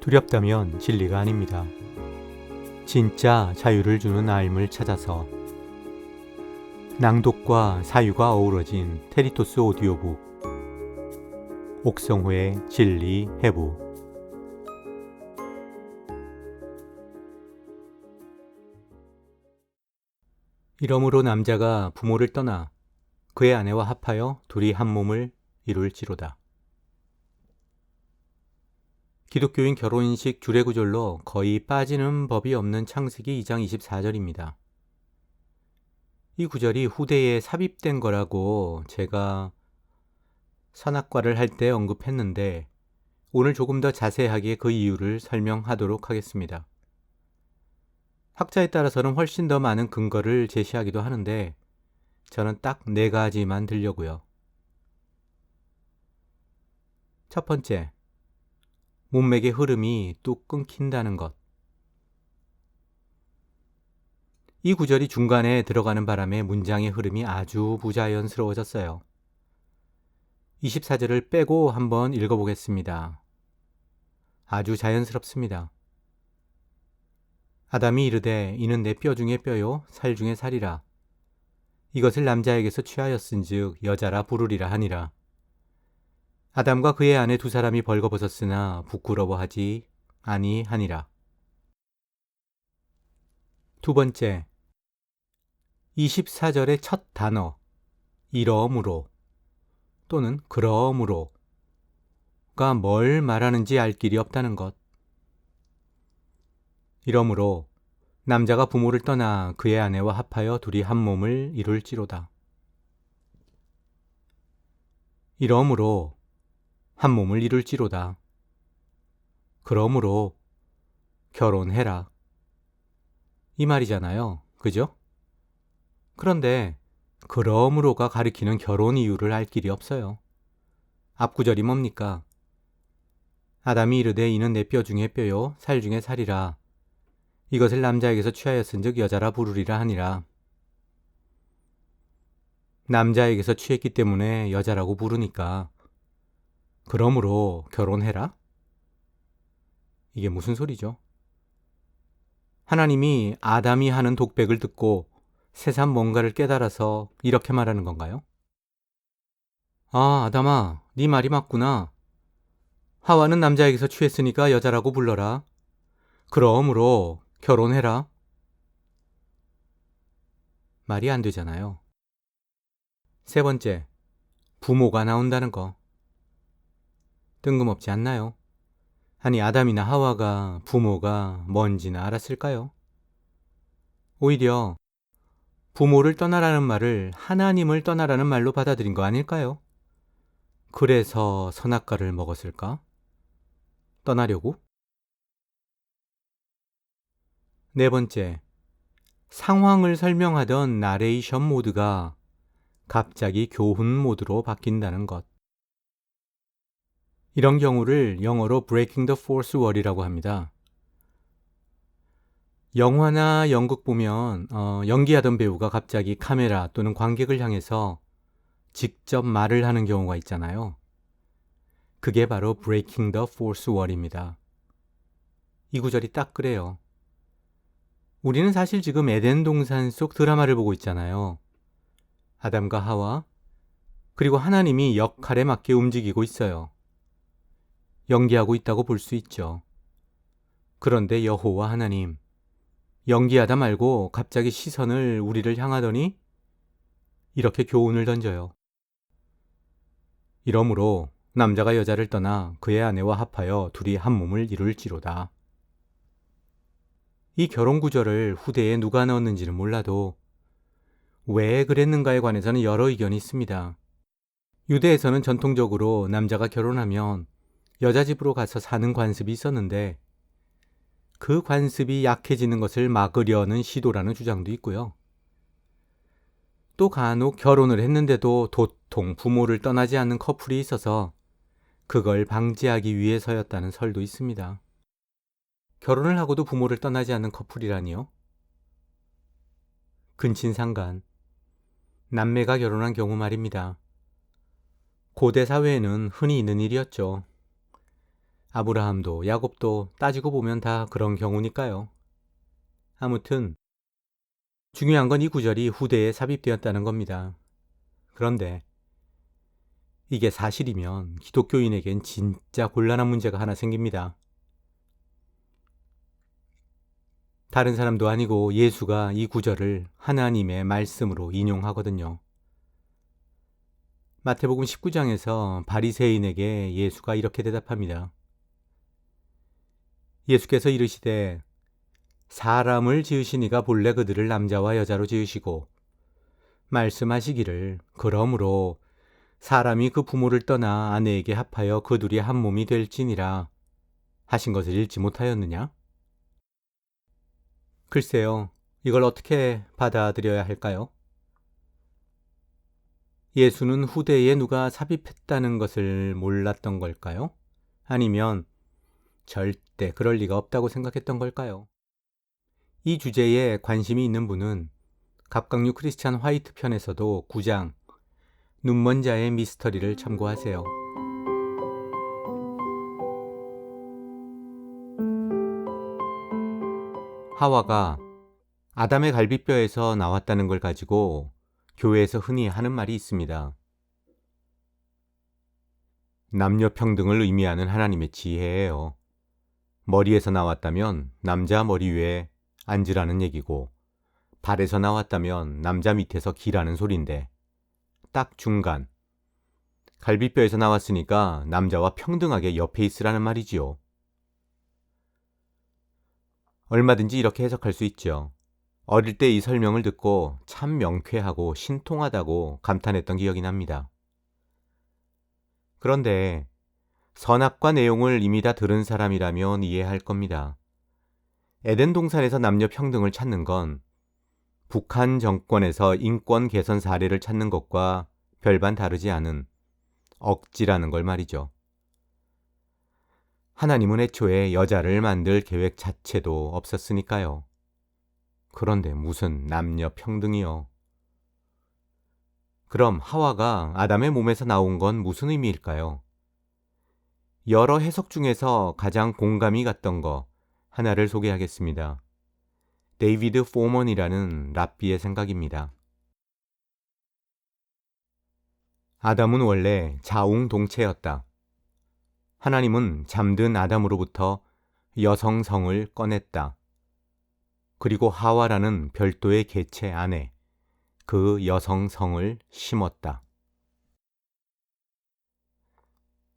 두렵다면 진리가 아닙니다. 진짜 자유를 주는 알을 찾아서 낭독과 사유가 어우러진 테리토스 오디오북 옥성호의 진리 해부. 이러므로 남자가 부모를 떠나 그의 아내와 합하여 둘이 한 몸을 이룰지로다. 기독교인 결혼식 주례구절로 거의 빠지는 법이 없는 창세기 2장 24절입니다. 이 구절이 후대에 삽입된 거라고 제가 선악과를 할 때 언급했는데 오늘 조금 더 자세하게 그 이유를 설명하도록 하겠습니다. 학자에 따라서는 훨씬 더 많은 근거를 제시하기도 하는데 저는 딱 4가지만 들려고요. 첫 번째, 문맥의 흐름이 뚝 끊긴다는 것. 이 구절이 중간에 들어가는 바람에 문장의 흐름이 아주 부자연스러워졌어요. 24절을 빼고 한번 읽어보겠습니다. 아주 자연스럽습니다. 아담이 이르되 이는 내 뼈 중에 뼈요 살 중에 살이라. 이것을 남자에게서 취하였은즉 여자라 부르리라 하니라. 아담과 그의 아내 두 사람이 벌거벗었으나 부끄러워하지 아니하니라. 두 번째, 24절의 첫 단어 이러므로 또는 그러므로가 뭘 말하는지 알 길이 없다는 것. 이러므로 남자가 부모를 떠나 그의 아내와 합하여 둘이 한 몸을 이룰지로다. 이러므로 한 몸을 이룰지로다. 그러므로 결혼해라. 이 말이잖아요. 그죠? 그런데 그러므로가 가리키는 결혼 이유를 알 길이 없어요. 앞구절이 뭡니까? 아담이 이르되 이는 내 뼈 중에 뼈요 살 중에 살이라. 이것을 남자에게서 취하였은즉 여자라 부르리라 하니라. 남자에게서 취했기 때문에 여자라고 부르니까 그러므로 결혼해라? 이게 무슨 소리죠? 하나님이 아담이 하는 독백을 듣고 새삼 뭔가를 깨달아서 이렇게 말하는 건가요? 아, 아담아, 네 말이 맞구나. 하와는 남자에게서 취했으니까 여자라고 불러라. 그러므로 결혼해라. 말이 안 되잖아요. 세 번째, 부모가 나온다는 거. 뜬금없지 않나요? 아니, 아담이나 하와가 부모가 뭔지나 알았을까요? 오히려 부모를 떠나라는 말을 하나님을 떠나라는 말로 받아들인 거 아닐까요? 그래서 선악과를 먹었을까? 떠나려고? 네 번째, 상황을 설명하던 나레이션 모드가 갑자기 교훈 모드로 바뀐다는 것. 이런 경우를 영어로 breaking the fourth wall이라고 합니다. 영화나 연극 보면 연기하던 배우가 갑자기 카메라 또는 관객을 향해서 직접 말을 하는 경우가 있잖아요. 그게 바로 breaking the fourth wall입니다. 이 구절이 딱 그래요. 우리는 사실 지금 에덴 동산 속 드라마를 보고 있잖아요. 아담과 하와, 그리고 하나님이 역할에 맞게 움직이고 있어요. 연기하고 있다고 볼 수 있죠. 그런데 여호와 하나님, 연기하다 말고 갑자기 시선을 우리를 향하더니 이렇게 교훈을 던져요. 이러므로 남자가 여자를 떠나 그의 아내와 합하여 둘이 한 몸을 이룰지로다. 이 결혼 구절을 후대에 누가 넣었는지는 몰라도 왜 그랬는가에 관해서는 여러 의견이 있습니다. 유대에서는 전통적으로 남자가 결혼하면 여자 집으로 가서 사는 관습이 있었는데 그 관습이 약해지는 것을 막으려는 시도라는 주장도 있고요. 또 간혹 결혼을 했는데도 도통 부모를 떠나지 않는 커플이 있어서 그걸 방지하기 위해서였다는 설도 있습니다. 결혼을 하고도 부모를 떠나지 않는 커플이라니요? 근친상간, 남매가 결혼한 경우 말입니다. 고대 사회에는 흔히 있는 일이었죠. 아브라함도 야곱도 따지고 보면 다 그런 경우니까요. 아무튼 중요한 건 이 구절이 후대에 삽입되었다는 겁니다. 그런데 이게 사실이면 기독교인에겐 진짜 곤란한 문제가 하나 생깁니다. 다른 사람도 아니고 예수가 이 구절을 하나님의 말씀으로 인용하거든요. 마태복음 19장에서 바리새인에게 예수가 이렇게 대답합니다. 예수께서 이르시되 사람을 지으신 이가 본래 그들을 남자와 여자로 지으시고 말씀하시기를 그러므로 사람이 그 부모를 떠나 아내에게 합하여 그 둘이 한 몸이 될지니라 하신 것을 읽지 못하였느냐? 글쎄요, 이걸 어떻게 받아들여야 할까요? 예수는 후대에 누가 삽입했다는 것을 몰랐던 걸까요? 아니면 절대 그럴 리가 없다고 생각했던 걸까요? 이 주제에 관심이 있는 분은 갑각류 크리스찬 화이트 편에서도 9장 눈먼 자의 미스터리를 참고하세요. 하와가 아담의 갈비뼈에서 나왔다는 걸 가지고 교회에서 흔히 하는 말이 있습니다. 남녀 평등을 의미하는 하나님의 지혜예요. 머리에서 나왔다면 남자 머리 위에 앉으라는 얘기고 발에서 나왔다면 남자 밑에서 기라는 소린데 딱 중간 갈비뼈에서 나왔으니까 남자와 평등하게 옆에 있으라는 말이지요. 얼마든지 이렇게 해석할 수 있죠. 어릴 때 이 설명을 듣고 참 명쾌하고 신통하다고 감탄했던 기억이 납니다. 그런데 선악과 내용을 이미 다 들은 사람이라면 이해할 겁니다. 에덴 동산에서 남녀 평등을 찾는 건 북한 정권에서 인권 개선 사례를 찾는 것과 별반 다르지 않은 억지라는 걸 말이죠. 하나님은 애초에 여자를 만들 계획 자체도 없었으니까요. 그런데 무슨 남녀 평등이요. 그럼 하와가 아담의 몸에서 나온 건 무슨 의미일까요? 여러 해석 중에서 가장 공감이 갔던 거 하나를 소개하겠습니다. 데이비드 포먼이라는 랍비의 생각입니다. 아담은 원래 자웅동체였다. 하나님은 잠든 아담으로부터 여성성을 꺼냈다. 그리고 하와라는 별도의 개체 안에 그 여성성을 심었다.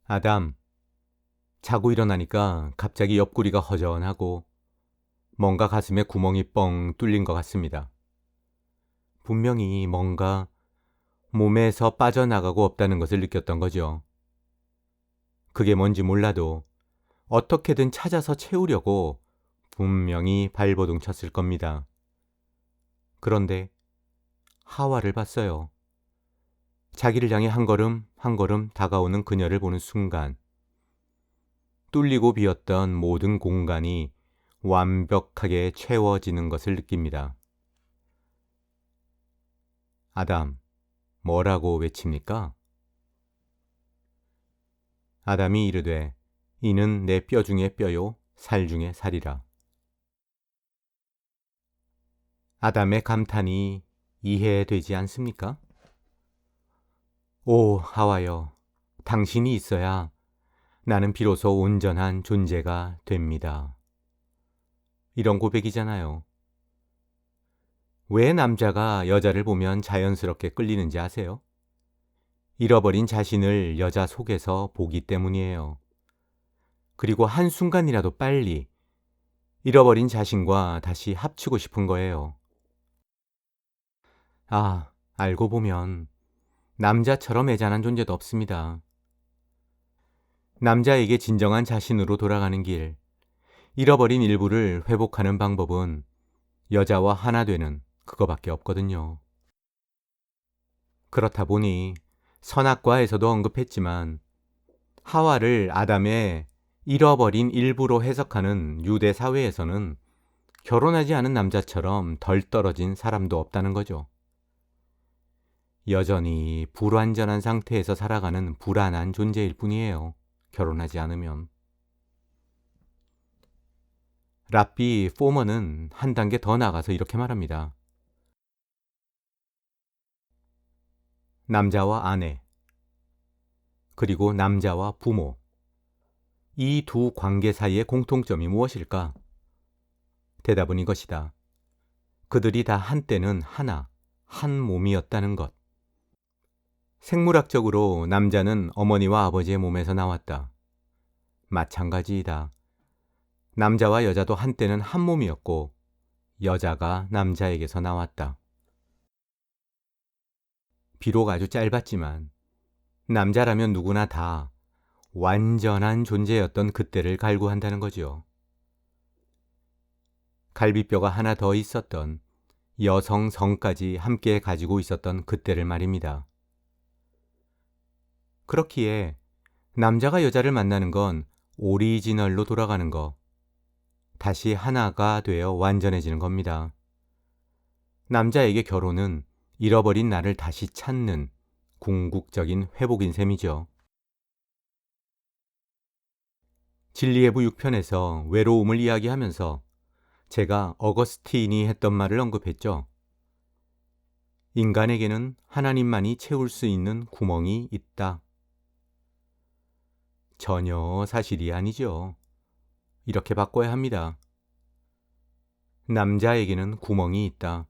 아담, 자고 일어나니까 갑자기 옆구리가 허전하고 뭔가 가슴에 구멍이 뻥 뚫린 것 같습니다. 분명히 뭔가 몸에서 빠져나가고 없다는 것을 느꼈던 거죠. 그게 뭔지 몰라도 어떻게든 찾아서 채우려고 분명히 발버둥 쳤을 겁니다. 그런데 하와를 봤어요. 자기를 향해 한 걸음 한 걸음 다가오는 그녀를 보는 순간 뚫리고 비었던 모든 공간이 완벽하게 채워지는 것을 느낍니다. 아담, 뭐라고 외칩니까? 아담이 이르되 이는 내 뼈 중에 뼈요 살 중에 살이라. 아담의 감탄이 이해되지 않습니까? 오 하와여, 당신이 있어야 나는 비로소 온전한 존재가 됩니다. 이런 고백이잖아요. 왜 남자가 여자를 보면 자연스럽게 끌리는지 아세요? 잃어버린 자신을 여자 속에서 보기 때문이에요. 그리고 한순간이라도 빨리 잃어버린 자신과 다시 합치고 싶은 거예요. 아, 알고 보면 남자처럼 애잔한 존재도 없습니다. 남자에게 진정한 자신으로 돌아가는 길, 잃어버린 일부를 회복하는 방법은 여자와 하나 되는 그거밖에 없거든요. 그렇다 보니 선악과에서도 언급했지만 하와를 아담의 잃어버린 일부로 해석하는 유대 사회에서는 결혼하지 않은 남자처럼 덜 떨어진 사람도 없다는 거죠. 여전히 불완전한 상태에서 살아가는 불안한 존재일 뿐이에요. 결혼하지 않으면. 랍비 포머는 한 단계 더 나가서 이렇게 말합니다. 남자와 아내, 그리고 남자와 부모, 이 두 관계 사이의 공통점이 무엇일까? 대답은 이것이다. 그들이 다 한때는 하나, 한 몸이었다는 것. 생물학적으로 남자는 어머니와 아버지의 몸에서 나왔다. 마찬가지이다. 남자와 여자도 한때는 한 몸이었고 여자가 남자에게서 나왔다. 비록 아주 짧았지만 남자라면 누구나 다 완전한 존재였던 그때를 갈구한다는 거지요. 갈비뼈가 하나 더 있었던 여성 성까지 함께 가지고 있었던 그때를 말입니다. 그렇기에 남자가 여자를 만나는 건 오리지널로 돌아가는 거, 다시 하나가 되어 완전해지는 겁니다. 남자에게 결혼은 잃어버린 나를 다시 찾는 궁극적인 회복인 셈이죠. 진리의 부 6편에서 외로움을 이야기하면서 제가 어거스틴이 했던 말을 언급했죠. 인간에게는 하나님만이 채울 수 있는 구멍이 있다. 전혀 사실이 아니죠. 이렇게 바꿔야 합니다. 남자에게는 구멍이 있다.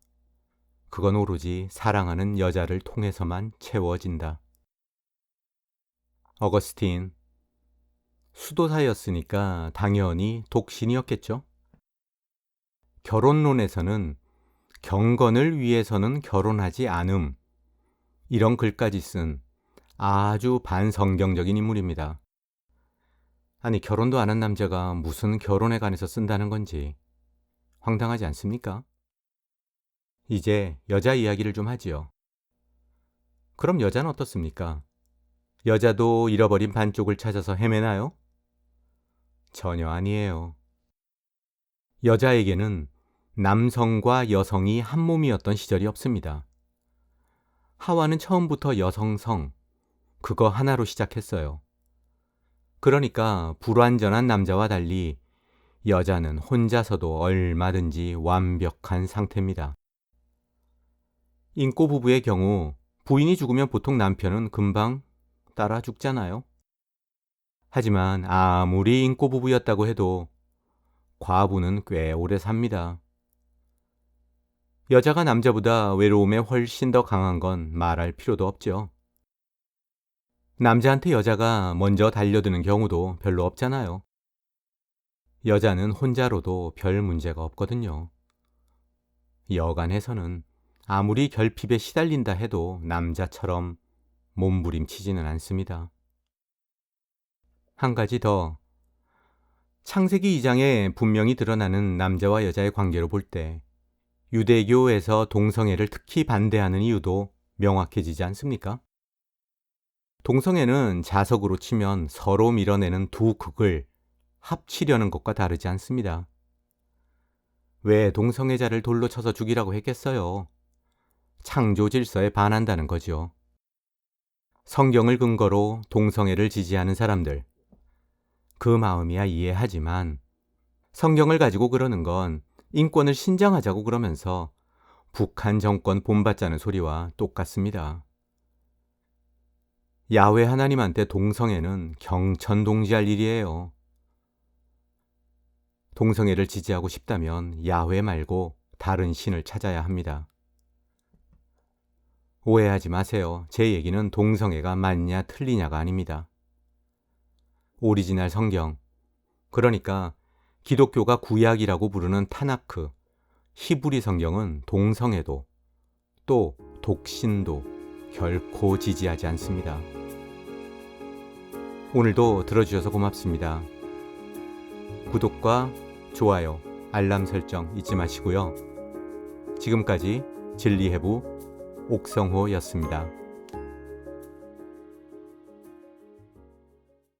그건 오로지 사랑하는 여자를 통해서만 채워진다. 어거스틴, 수도사였으니까 당연히 독신이었겠죠. 결혼론에서는 경건을 위해서는 결혼하지 않음, 이런 글까지 쓴 아주 반성경적인 인물입니다. 아니, 결혼도 안 한 남자가 무슨 결혼에 관해서 쓴다는 건지 황당하지 않습니까? 이제 여자 이야기를 좀 하지요. 그럼 여자는 어떻습니까? 여자도 잃어버린 반쪽을 찾아서 헤매나요? 전혀 아니에요. 여자에게는 남성과 여성이 한 몸이었던 시절이 없습니다. 하와는 처음부터 여성성, 그거 하나로 시작했어요. 그러니까 불완전한 남자와 달리 여자는 혼자서도 얼마든지 완벽한 상태입니다. 인꼬 부부의 경우 부인이 죽으면 보통 남편은 금방 따라 죽잖아요. 하지만 아무리 인꼬 부부였다고 해도 과부는 꽤 오래 삽니다. 여자가 남자보다 외로움에 훨씬 더 강한 건 말할 필요도 없죠. 남자한테 여자가 먼저 달려드는 경우도 별로 없잖아요. 여자는 혼자로도 별 문제가 없거든요. 여간해서는 아무리 결핍에 시달린다 해도 남자처럼 몸부림치지는 않습니다. 한 가지 더, 창세기 2장에 분명히 드러나는 남자와 여자의 관계로 볼 때 유대교에서 동성애를 특히 반대하는 이유도 명확해지지 않습니까? 동성애는 자석으로 치면 서로 밀어내는 두 극을 합치려는 것과 다르지 않습니다. 왜 동성애자를 돌로 쳐서 죽이라고 했겠어요? 창조 질서에 반한다는 거죠. 성경을 근거로 동성애를 지지하는 사람들, 그 마음이야 이해하지만 성경을 가지고 그러는 건 인권을 신장하자고 그러면서 북한 정권 본받자는 소리와 똑같습니다. 야훼 하나님한테 동성애는 경천동지할 일이에요. 동성애를 지지하고 싶다면 야훼 말고 다른 신을 찾아야 합니다. 오해하지 마세요. 제 얘기는 동성애가 맞냐 틀리냐가 아닙니다. 오리지널 성경, 그러니까 기독교가 구약이라고 부르는 타나크, 히브리 성경은 동성애도 또 독신도 결코 지지하지 않습니다. 오늘도 들어주셔서 고맙습니다. 구독과 좋아요, 알람 설정 잊지 마시고요. 지금까지 진리해부 옥성호였습니다.